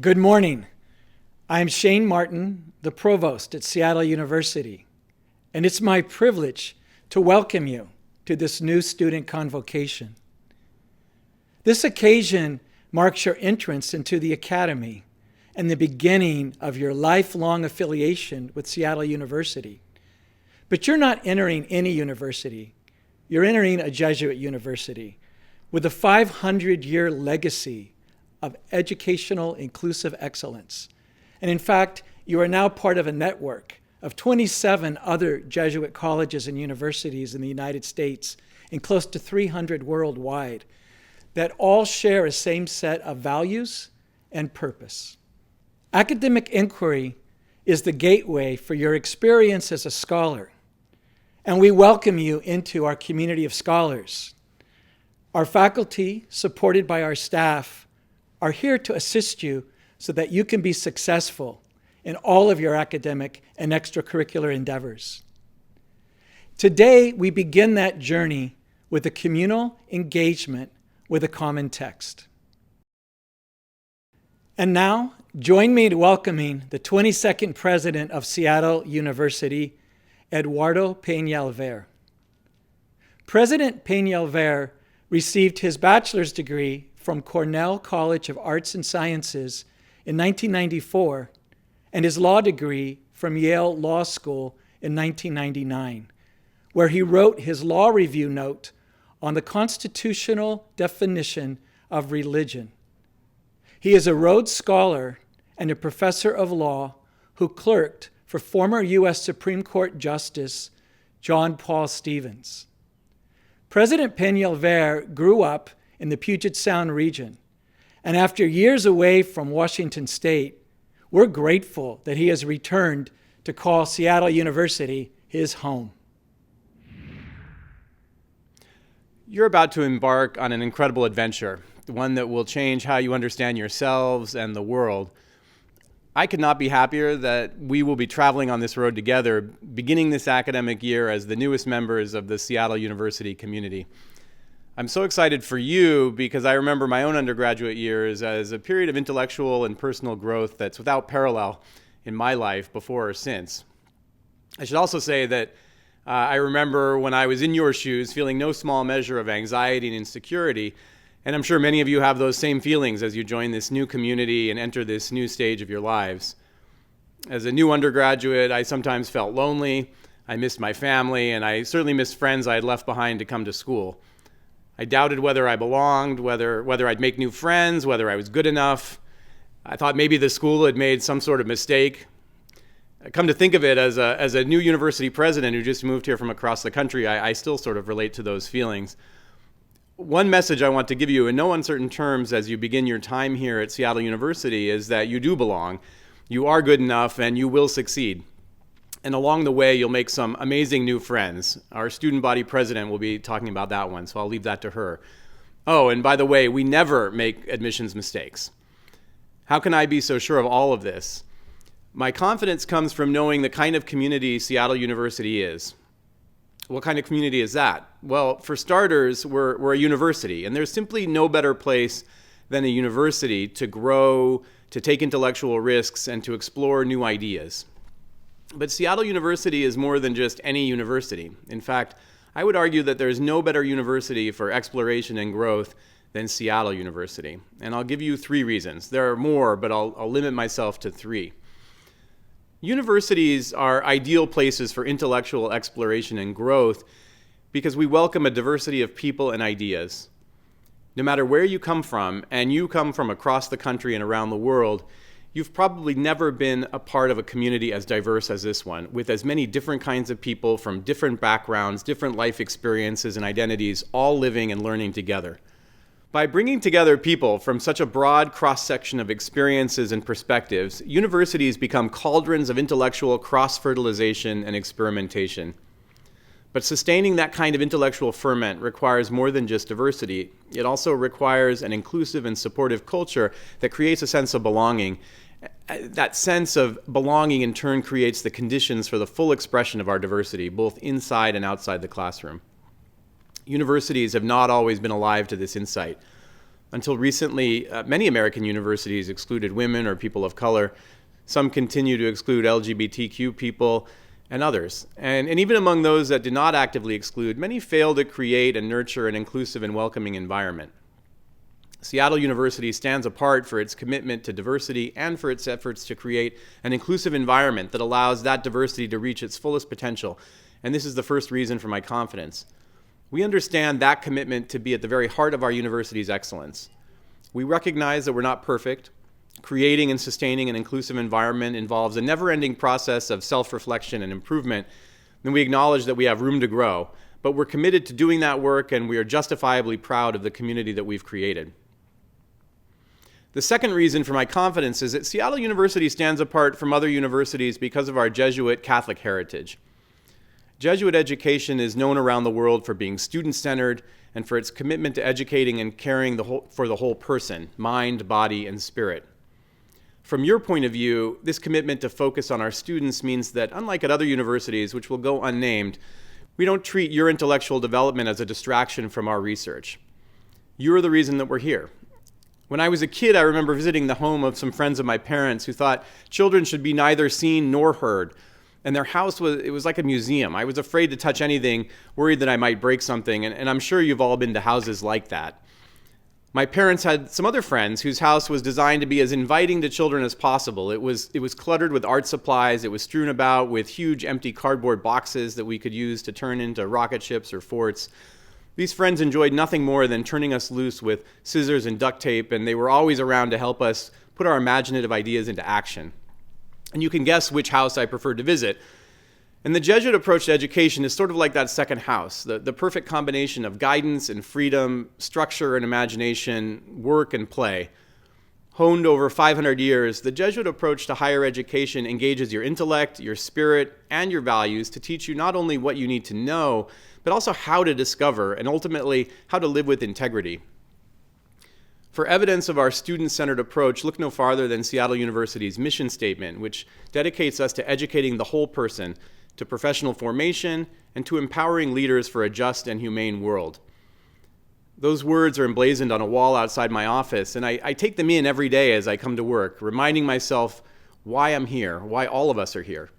Good morning. I'm Shane Martin, the provost at Seattle University, and it's my privilege to welcome you to this new student convocation. This occasion marks your entrance into the academy and the beginning of your lifelong affiliation with Seattle University. But you're not entering any university. You're entering a Jesuit university with a 500-year legacy of educational inclusive excellence. And in fact, you are now part of a network of 27 other Jesuit colleges and universities in the United States and close to 300 worldwide that all share a same set of values and purpose. Academic inquiry is the gateway for your experience as a scholar, and we welcome you into our community of scholars. Our faculty, supported by our staff, are here to assist you so that you can be successful in all of your academic and extracurricular endeavors. Today, we begin that journey with a communal engagement with a common text. And now, join me in welcoming the 22nd president of Seattle University, Eduardo Peñalver. President Peñalver received his bachelor's degree from Cornell College of Arts and Sciences in 1994 and his law degree from Yale Law School in 1999, where he wrote his law review note on the constitutional definition of religion. He is a Rhodes Scholar and a professor of law who clerked for former U.S. Supreme Court Justice John Paul Stevens. President Peñalver grew up in the Puget Sound region, and after years away from Washington State, we're grateful that he has returned to call Seattle University his home. You're about to embark on an incredible adventure, one that will change how you understand yourselves and the world. I could not be happier that we will be traveling on this road together, beginning this academic year as the newest members of the Seattle University community. I'm so excited for you because I remember my own undergraduate years as a period of intellectual and personal growth that's without parallel in my life before or since. I should also say that I remember when I was in your shoes feeling no small measure of anxiety and insecurity, and I'm sure many of you have those same feelings as you join this new community and enter this new stage of your lives. As a new undergraduate, I sometimes felt lonely, I missed my family, and I certainly missed friends I had left behind to come to school. I doubted whether I belonged, whether I'd make new friends, whether I was good enough. I thought maybe the school had made some sort of mistake. Come to think of it, as a new university president who just moved here from across the country, I still sort of relate to those feelings. One message I want to give you in no uncertain terms as you begin your time here at Seattle University is that you do belong, you are good enough, and you will succeed. And along the way, you'll make some amazing new friends. Our student body president will be talking about that one, so I'll leave that to her. Oh, and by the way, we never make admissions mistakes. How can I be so sure of all of this? My confidence comes from knowing the kind of community Seattle University is. What kind of community is that? Well, for starters, we're a university, and there's simply no better place than a university to grow, to take intellectual risks, and to explore new ideas. But Seattle University is more than just any university. In fact, I would argue that there's no better university for exploration and growth than Seattle University. And I'll give you 3 reasons. There are more, but I'll limit myself to 3. Universities are ideal places for intellectual exploration and growth because we welcome a diversity of people and ideas. No matter where you come from, and you come from across the country and around the world, you've probably never been a part of a community as diverse as this one, with as many different kinds of people from different backgrounds, different life experiences and identities, all living and learning together. By bringing together people from such a broad cross-section of experiences and perspectives, universities become cauldrons of intellectual cross-fertilization and experimentation. But sustaining that kind of intellectual ferment requires more than just diversity. It also requires an inclusive and supportive culture that creates a sense of belonging. That sense of belonging in turn creates the conditions for the full expression of our diversity, both inside and outside the classroom. Universities have not always been alive to this insight. Until recently, many American universities excluded women or people of color. Some continue to exclude LGBTQ people and others. And even among those that did not actively exclude, many fail to create and nurture an inclusive and welcoming environment. Seattle University stands apart for its commitment to diversity and for its efforts to create an inclusive environment that allows that diversity to reach its fullest potential. And this is the first reason for my confidence. We understand that commitment to be at the very heart of our university's excellence. We recognize that we're not perfect. Creating and sustaining an inclusive environment involves a never-ending process of self-reflection and improvement, and we acknowledge that we have room to grow, but we're committed to doing that work, and we are justifiably proud of the community that we've created. The second reason for my confidence is that Seattle University stands apart from other universities because of our Jesuit Catholic heritage. Jesuit education is known around the world for being student-centered and for its commitment to educating and caring for the whole person, mind, body, and spirit. From your point of view, this commitment to focus on our students means that, unlike at other universities, which will go unnamed, we don't treat your intellectual development as a distraction from our research. You're the reason that we're here. When I was a kid, I remember visiting the home of some friends of my parents who thought children should be neither seen nor heard. And their house was like a museum. I was afraid to touch anything, worried that I might break something, and I'm sure you've all been to houses like that. My parents had some other friends whose house was designed to be as inviting to children as possible. It was cluttered with art supplies. It was strewn about with huge empty cardboard boxes that we could use to turn into rocket ships or forts. These friends enjoyed nothing more than turning us loose with scissors and duct tape, and they were always around to help us put our imaginative ideas into action. And you can guess which house I preferred to visit. And the Jesuit approach to education is sort of like that second house, the perfect combination of guidance and freedom, structure and imagination, work and play. Honed over 500 years, the Jesuit approach to higher education engages your intellect, your spirit, and your values to teach you not only what you need to know, but also how to discover and ultimately how to live with integrity. For evidence of our student-centered approach, look no farther than Seattle University's mission statement, which dedicates us to educating the whole person, to professional formation, and to empowering leaders for a just and humane world. Those words are emblazoned on a wall outside my office, and I take them in every day as I come to work, reminding myself why I'm here, why all of us are here.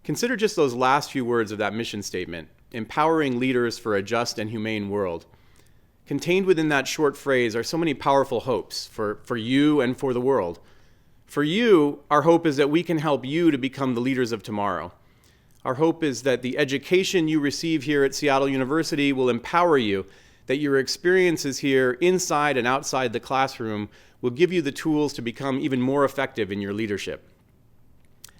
Consider just those last few words of that mission statement, empowering leaders for a just and humane world. Contained within that short phrase are so many powerful hopes for you and for the world. For you, our hope is that we can help you to become the leaders of tomorrow. Our hope is that the education you receive here at Seattle University will empower you, that your experiences here inside and outside the classroom will give you the tools to become even more effective in your leadership.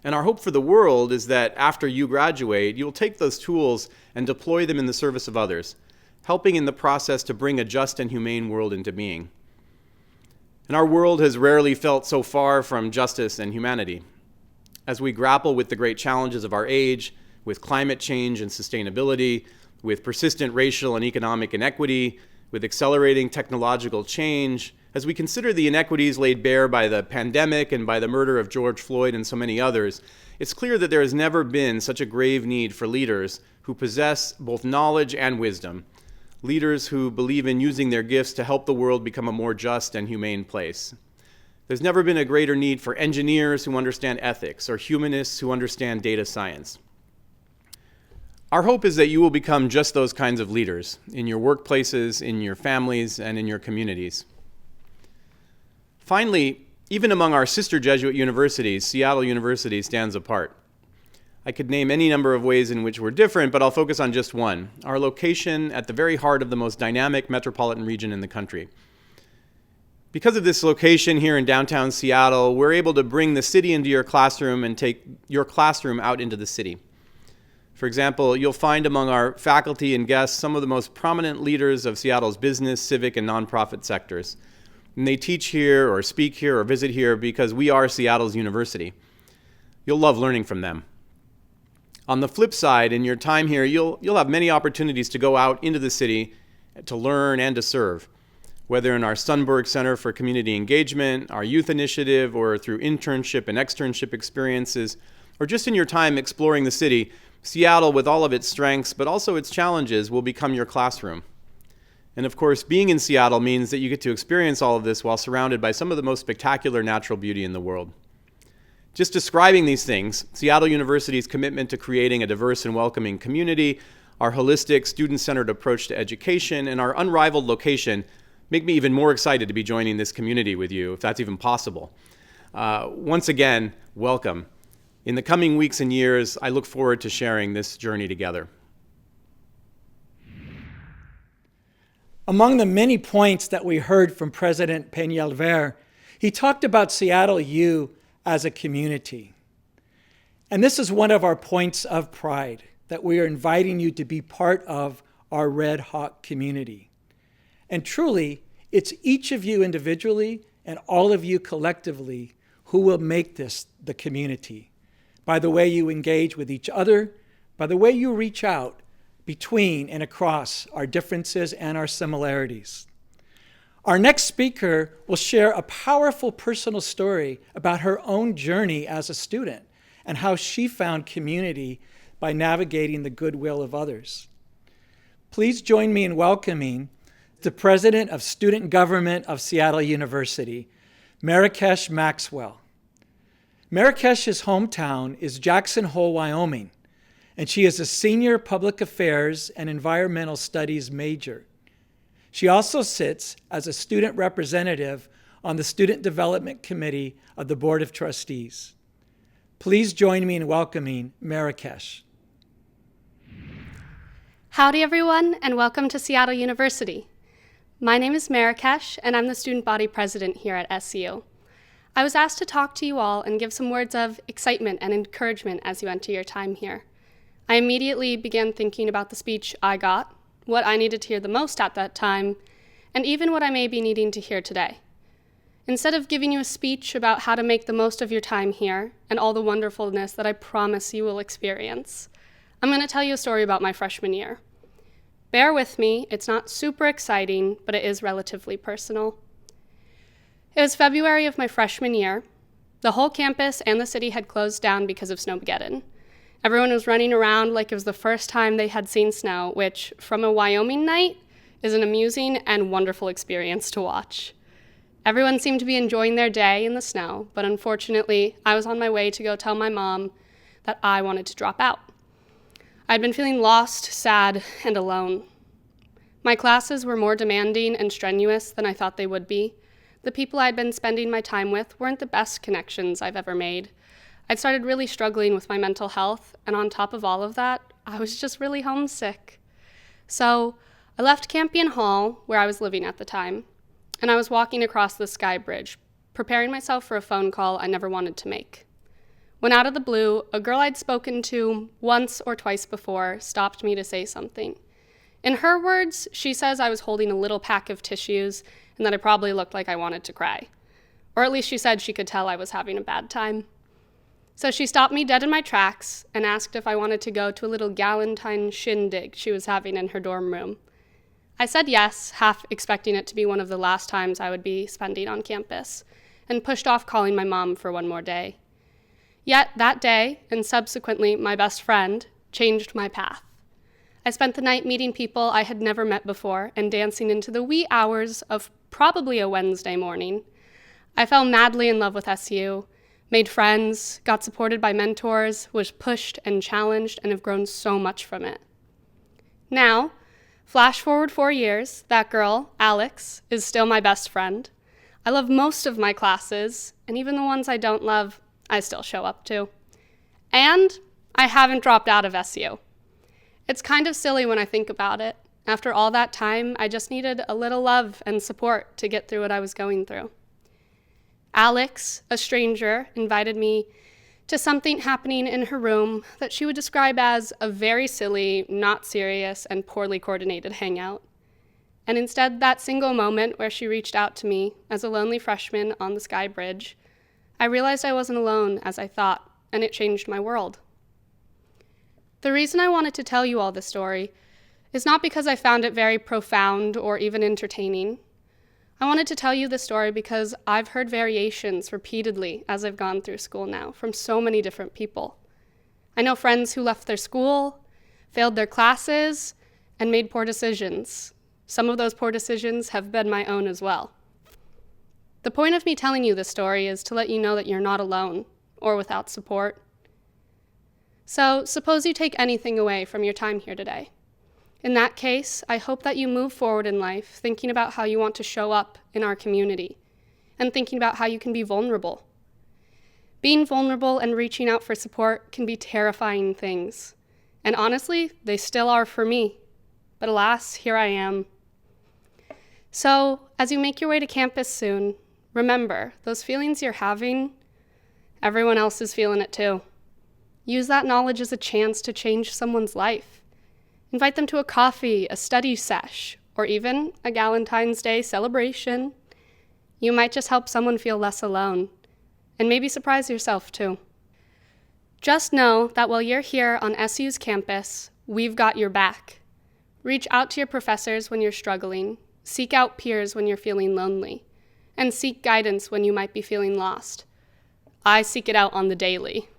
And our hope for the world is that after you graduate, you'll take those tools and deploy them in the service of others, helping in the process to bring a just and humane world into being. And our world has rarely felt so far from justice and humanity. As we grapple with the great challenges of our age, with climate change and sustainability, with persistent racial and economic inequity, with accelerating technological change, as we consider the inequities laid bare by the pandemic and by the murder of George Floyd and so many others, it's clear that there has never been such a grave need for leaders who possess both knowledge and wisdom, leaders who believe in using their gifts to help the world become a more just and humane place. There's never been a greater need for engineers who understand ethics or humanists who understand data science. Our hope is that you will become just those kinds of leaders in your workplaces, in your families, and in your communities. Finally, even among our sister Jesuit universities, Seattle University stands apart. I could name any number of ways in which we're different, but I'll focus on just one: our location at the very heart of the most dynamic metropolitan region in the country. Because of this location here in downtown Seattle, we're able to bring the city into your classroom and take your classroom out into the city. For example, you'll find among our faculty and guests some of the most prominent leaders of Seattle's business, civic, and nonprofit sectors. And they teach here or speak here or visit here because we are Seattle's university. You'll love learning from them. On the flip side, in your time here, you'll have many opportunities to go out into the city to learn and to serve, whether in our Sundberg Center for Community Engagement, our youth initiative, or through internship and externship experiences, or just in your time exploring the city. Seattle, with all of its strengths, but also its challenges, will become your classroom. And of course, being in Seattle means that you get to experience all of this while surrounded by some of the most spectacular natural beauty in the world. Just describing these things, Seattle University's commitment to creating a diverse and welcoming community, our holistic, student-centered approach to education, and our unrivaled location make me even more excited to be joining this community with you, if that's even possible. Once again, welcome. In the coming weeks and years, I look forward to sharing this journey together. Among the many points that we heard from President Peñalver, he talked about Seattle U as a community. And this is one of our points of pride, that we are inviting you to be part of our Red Hawk community. And truly, it's each of you individually and all of you collectively who will make this the community, by the way you engage with each other, by the way you reach out between and across our differences and our similarities. Our next speaker will share a powerful personal story about her own journey as a student and how she found community by navigating the goodwill of others. Please join me in welcoming the President of Student Government of Seattle University, Marrakesh Maxwell. Marrakesh's hometown is Jackson Hole, Wyoming, and she is a senior public affairs and environmental studies major. She also sits as a student representative on the Student Development Committee of the Board of Trustees. Please join me in welcoming Marrakesh. Howdy everyone, and welcome to Seattle University. My name is Marrakesh, and I'm the student body president here at SU. I was asked to talk to you all and give some words of excitement and encouragement as you enter your time here. I immediately began thinking about the speech I got, what I needed to hear the most at that time, and even what I may be needing to hear today. Instead of giving you a speech about how to make the most of your time here and all the wonderfulness that I promise you will experience, I'm going to tell you a story about my freshman year. Bear with me, it's not super exciting, but it is relatively personal. It was February of my freshman year. The whole campus and the city had closed down because of Snowmageddon. Everyone was running around like it was the first time they had seen snow, which, from a Wyoming night, is an amusing and wonderful experience to watch. Everyone seemed to be enjoying their day in the snow, but unfortunately, I was on my way to go tell my mom that I wanted to drop out. I'd been feeling lost, sad, and alone. My classes were more demanding and strenuous than I thought they would be. The people I'd been spending my time with weren't the best connections I've ever made. I'd started really struggling with my mental health, and on top of all of that, I was just really homesick. So I left Campion Hall, where I was living at the time, and I was walking across the Sky Bridge, preparing myself for a phone call I never wanted to make. When out of the blue, a girl I'd spoken to once or twice before stopped me to say something. In her words, she says I was holding a little pack of tissues and that I probably looked like I wanted to cry. Or at least she said she could tell I was having a bad time. So she stopped me dead in my tracks and asked if I wanted to go to a little Galentine shindig she was having in her dorm room. I said yes, half expecting it to be one of the last times I would be spending on campus, and pushed off calling my mom for one more day. Yet that day, and subsequently my best friend, changed my path. I spent the night meeting people I had never met before and dancing into the wee hours of probably a Wednesday morning. I fell madly in love with SU, made friends, got supported by mentors, was pushed and challenged, and have grown so much from it. Now, flash forward 4 years, that girl, Alex, is still my best friend. I love most of my classes, and even the ones I don't love, I still show up to. And I haven't dropped out of SU. It's kind of silly when I think about it. After all that time, I just needed a little love and support to get through what I was going through. Alex, a stranger, invited me to something happening in her room that she would describe as a very silly, not serious, and poorly coordinated hangout. And instead, that single moment where she reached out to me as a lonely freshman on the Sky Bridge, I realized I wasn't alone as I thought, and it changed my world. The reason I wanted to tell you all this story is not because I found it very profound or even entertaining. I wanted to tell you this story because I've heard variations repeatedly as I've gone through school now from so many different people. I know friends who left their school, failed their classes, and made poor decisions. Some of those poor decisions have been my own as well. The point of me telling you this story is to let you know that you're not alone or without support. So, suppose you take anything away from your time here today. In that case, I hope that you move forward in life thinking about how you want to show up in our community and thinking about how you can be vulnerable. Being vulnerable and reaching out for support can be terrifying things. And honestly, they still are for me. But alas, here I am. So, as you make your way to campus soon, remember, those feelings you're having, everyone else is feeling it too. Use that knowledge as a chance to change someone's life. Invite them to a coffee, a study sesh, or even a Galentine's Day celebration. You might just help someone feel less alone, and maybe surprise yourself too. Just know that while you're here on SU's campus, we've got your back. Reach out to your professors when you're struggling, seek out peers when you're feeling lonely, and seek guidance when you might be feeling lost. I seek it out on the daily.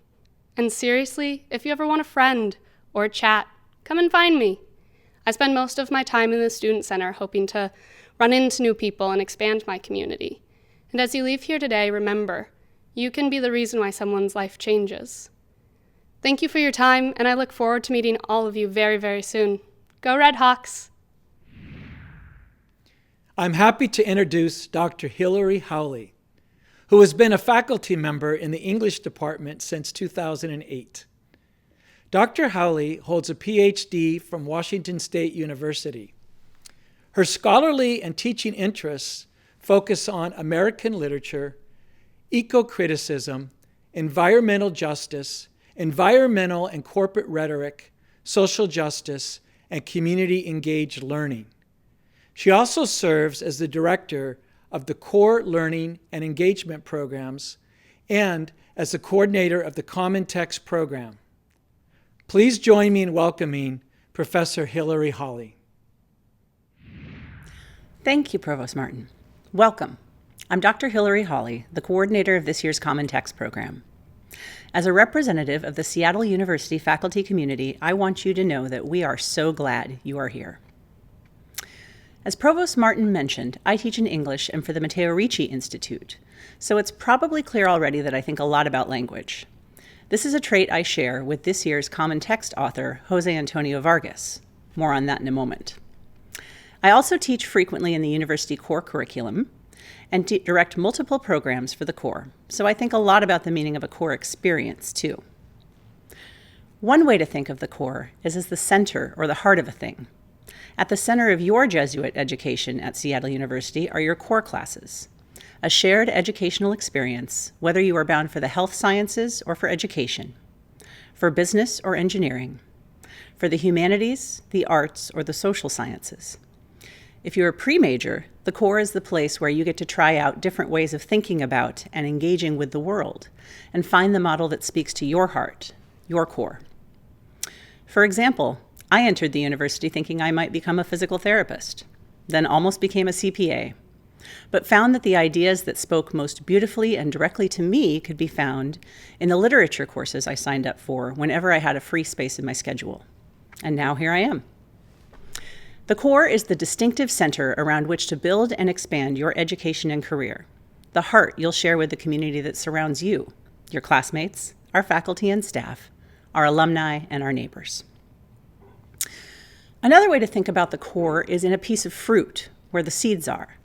And seriously, if you ever want a friend or a chat, come and find me. I spend most of my time in the Student Center hoping to run into new people and expand my community. And as you leave here today, remember, you can be the reason why someone's life changes. Thank you for your time, and I look forward to meeting all of you very, very soon. Go Red Hawks! I'm happy to introduce Dr. Hillary Howley, who has been a faculty member in the English department since 2008. Dr. Howley holds a PhD from Washington State University. Her scholarly and teaching interests focus on American literature, eco-criticism, environmental justice, environmental and corporate rhetoric, social justice, and community-engaged learning. She also serves as the director of the Core Learning and Engagement Programs and as the coordinator of the Common Text Program. Please join me in welcoming Professor Hillary Howley. Thank you, Provost Martin. Welcome. I'm Dr. Hillary Howley, the coordinator of this year's Common Text Program. As a representative of the Seattle University faculty community, I want you to know that we are so glad you are here. As Provost Martin mentioned, I teach in English and for the Matteo Ricci Institute, so it's probably clear already that I think a lot about language. This is a trait I share with this year's Common Text author, Jose Antonio Vargas. More on that in a moment. I also teach frequently in the university core curriculum and direct multiple programs for the core, so I think a lot about the meaning of a core experience, too. One way to think of the core is as the center or the heart of a thing. At the center of your Jesuit education at Seattle University are your core classes, a shared educational experience, whether you are bound for the health sciences or for education, for business or engineering, for the humanities, the arts, or the social sciences. If you're a pre-major, the core is the place where you get to try out different ways of thinking about and engaging with the world and find the model that speaks to your heart, your core. For example, I entered the university thinking I might become a physical therapist, then almost became a CPA, but found that the ideas that spoke most beautifully and directly to me could be found in the literature courses I signed up for whenever I had a free space in my schedule. And now here I am. The core is the distinctive center around which to build and expand your education and career, the heart you'll share with the community that surrounds you, your classmates, our faculty and staff, our alumni, and our neighbors. Another way to think about the core is in a piece of fruit, where the seeds are.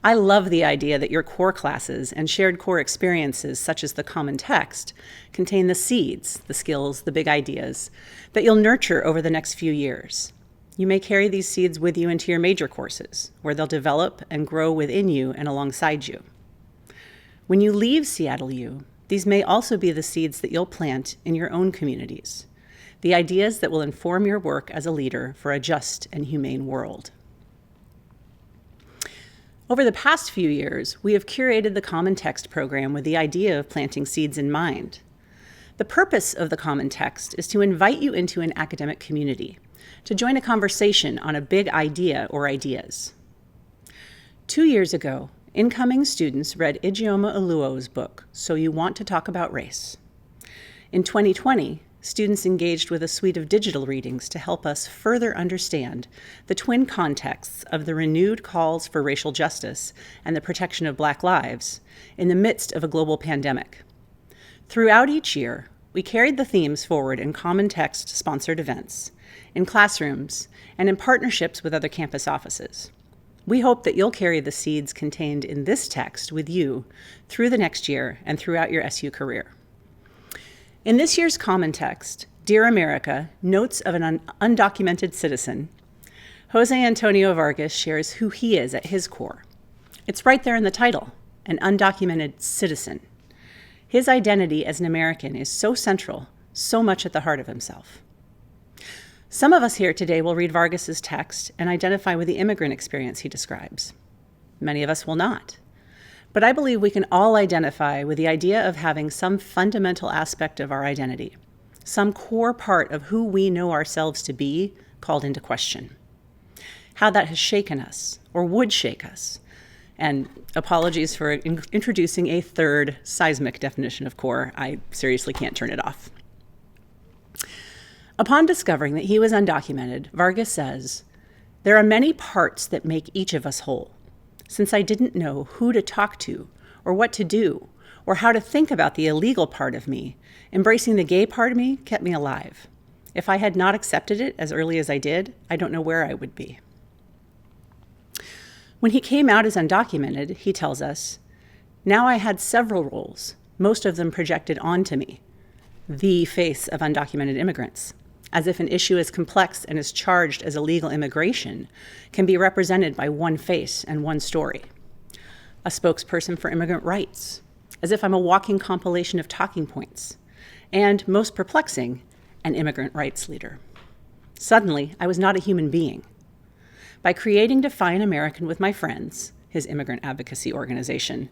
I love the idea that your core classes and shared core experiences, such as the Common Text, contain the seeds, the skills, the big ideas, that you'll nurture over the next few years. You may carry these seeds with you into your major courses, where they'll develop and grow within you and alongside you. When you leave Seattle U, these may also be the seeds that you'll plant in your own communities, the ideas that will inform your work as a leader for a just and humane world. Over the past few years, we have curated the Common Text program with the idea of planting seeds in mind. The purpose of the Common Text is to invite you into an academic community, to join a conversation on a big idea or ideas. 2 years ago, incoming students read Ijeoma Oluo's book, So You Want to Talk About Race. In 2020, students engaged with a suite of digital readings to help us further understand the twin contexts of the renewed calls for racial justice and the protection of Black lives in the midst of a global pandemic. Throughout each year, we carried the themes forward in common text-sponsored events, in classrooms, and in partnerships with other campus offices. We hope that you'll carry the seeds contained in this text with you through the next year and throughout your SU career. In this year's common text, Dear America, Notes of an Undocumented Citizen, Jose Antonio Vargas shares who he is at his core. It's right there in the title, an undocumented citizen. His identity as an American is so central, so much at the heart of himself. Some of us here today will read Vargas's text and identify with the immigrant experience he describes. Many of us will not. But I believe we can all identify with the idea of having some fundamental aspect of our identity, some core part of who we know ourselves to be, called into question. How that has shaken us, or would shake us. And apologies for introducing a third seismic definition of core. I seriously can't turn it off. Upon discovering that he was undocumented, Vargas says, "There are many parts that make each of us whole. Since I didn't know who to talk to, or what to do, or how to think about the illegal part of me, embracing the gay part of me kept me alive. If I had not accepted it as early as I did, I don't know where I would be." When he came out as undocumented, he tells us, "Now I had several roles, most of them projected onto me, the face of undocumented immigrants, as if an issue as complex and as charged as illegal immigration can be represented by one face and one story. A spokesperson for immigrant rights, as if I'm a walking compilation of talking points, and, most perplexing, an immigrant rights leader. Suddenly, I was not a human being. By creating Define American with my friends, his immigrant advocacy organization,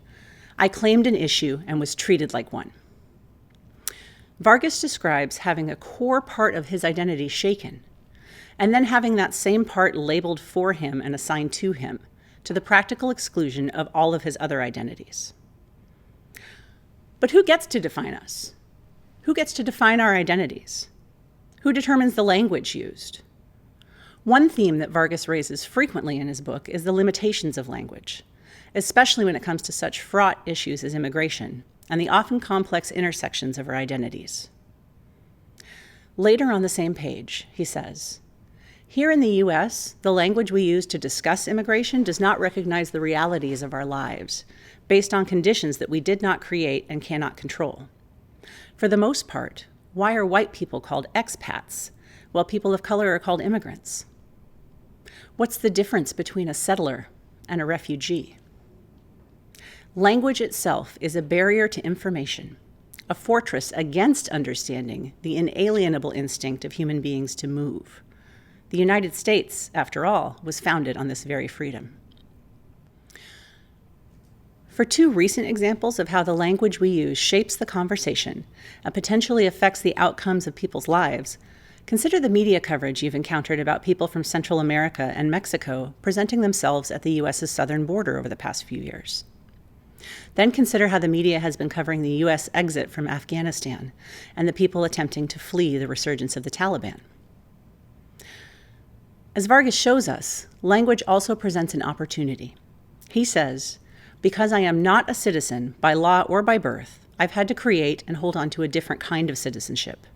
I claimed an issue and was treated like one." Vargas describes having a core part of his identity shaken, and then having that same part labeled for him and assigned to him, to the practical exclusion of all of his other identities. But who gets to define us? Who gets to define our identities? Who determines the language used? One theme that Vargas raises frequently in his book is the limitations of language, especially when it comes to such fraught issues as immigration and the often complex intersections of our identities. Later on the same page, he says, "Here in the US, the language we use to discuss immigration does not recognize the realities of our lives, based on conditions that we did not create and cannot control. For the most part, why are white people called expats, while people of color are called immigrants? What's the difference between a settler and a refugee? Language itself is a barrier to information, a fortress against understanding the inalienable instinct of human beings to move. The United States, after all, was founded on this very freedom." For two recent examples of how the language we use shapes the conversation and potentially affects the outcomes of people's lives, consider the media coverage you've encountered about people from Central America and Mexico presenting themselves at the U.S.'s southern border over the past few years. Then consider how the media has been covering the U.S. exit from Afghanistan and the people attempting to flee the resurgence of the Taliban. As Vargas shows us, language also presents an opportunity. He says, "Because I am not a citizen by law or by birth, I've had to create and hold on to a different kind of citizenship,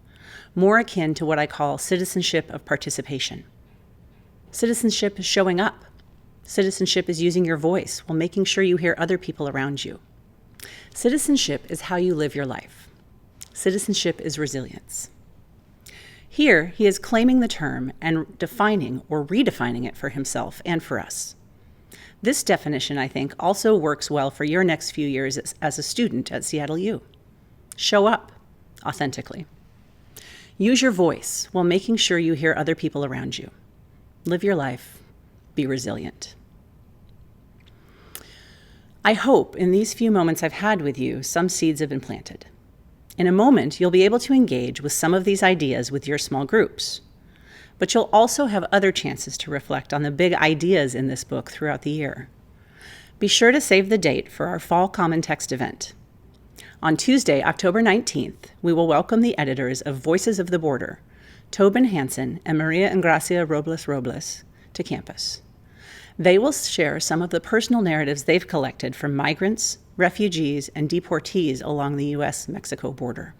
more akin to what I call citizenship of participation. Citizenship is showing up. Citizenship is using your voice while making sure you hear other people around you. Citizenship is how you live your life. Citizenship is resilience." Here, he is claiming the term and defining or redefining it for himself and for us. This definition, I think, also works well for your next few years as a student at Seattle U. Show up authentically. Use your voice while making sure you hear other people around you. Live your life. Be resilient. I hope in these few moments I've had with you, some seeds have been planted. In a moment, you'll be able to engage with some of these ideas with your small groups. But you'll also have other chances to reflect on the big ideas in this book throughout the year. Be sure to save the date for our Fall Common Text event. On Tuesday, October 19th, we will welcome the editors of Voices of the Border, Tobin Hansen and Maria Ingracia Robles to campus. They will share some of the personal narratives they've collected from migrants, refugees, and deportees along the U.S.-Mexico border.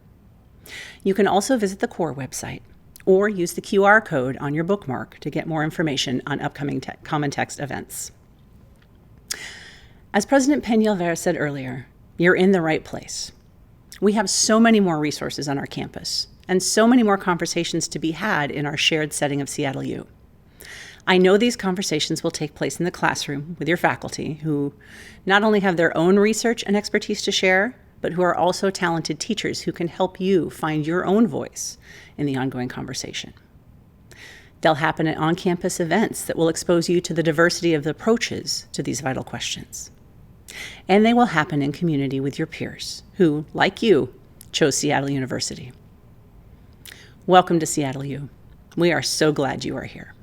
You can also visit the CORE website or use the QR code on your bookmark to get more information on upcoming Common Text events. As President Peñalver said earlier, you're in the right place. We have so many more resources on our campus and so many more conversations to be had in our shared setting of Seattle U. I know these conversations will take place in the classroom with your faculty, who not only have their own research and expertise to share, but who are also talented teachers who can help you find your own voice in the ongoing conversation. They'll happen at on-campus events that will expose you to the diversity of the approaches to these vital questions. And they will happen in community with your peers, who, like you, chose Seattle University. Welcome to Seattle U. We are so glad you are here.